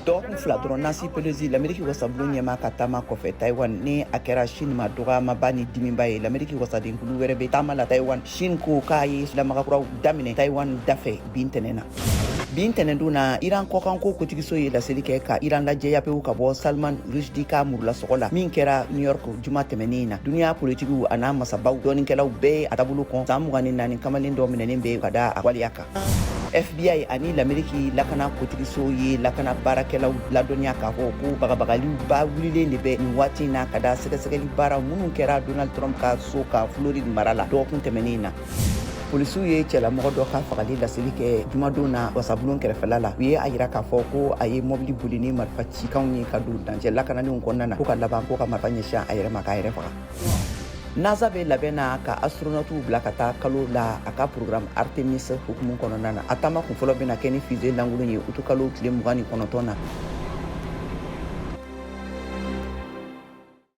dɔgɔkun fila dɔrɔn Nancy Pelosi l'Amérique wasabulon ɲɛma ka taama kɔfɛ Taiwan ni a kɛra Chine ma dɔgɔyamaba ni dimiba ye. L'Amérique wasadenkulu wɛrɛ bɛ taama la Taiwan. Chine ko k'a ye silamagakuraw daminɛ Taiwan dafɛ bi ntɛnɛn na. Bi ntɛnɛn dun na Iran kɔkanko kotigiso ye laseli kɛ ka Iran lajɛya pewu ka bɔ Salman Rushdie ka murulasogo la min kɛra New York juma tɛmɛnen na. Duniya politigiw a n'a masabaw dɔɔninkɛlaw bɛɛ a taabolo kɔn san 24 kamalen dɔ minɛnen bɛ ka da a waleya kan. FBI ani l'Amérique lakana kotigiso ye lakana baarakɛlaw ladɔnya k'a fɔ ko bagabagaliw ba wulilen de bɛ nin waati na ka da sɛgɛsɛgɛli baara minnu kɛra Donald Trump ka so ka Floride mara la dɔgɔkun tɛmɛnen na. Polisiw ye cɛlamɔgɔ dɔ ka fagali laseli kɛ jumadon na wasabulon kɛrɛfɛla la. U ye a yira k'a fɔ ko a ye mɔbili boli ni marifa cikanw ye ka don dancɛ lakananenw kɔnɔna na ko ka laban ko ka marifa ɲɛsin a yɛrɛ ma k'a yɛrɛ faga. NASA bɛ labɛn na ka astronɔtiw bila ka taa kalo la a ka programme Artemis hukumu kɔnɔna na. A taama kun fɔlɔ bɛna kɛ ni fusée lankolon ye utu kalo tile 29 na.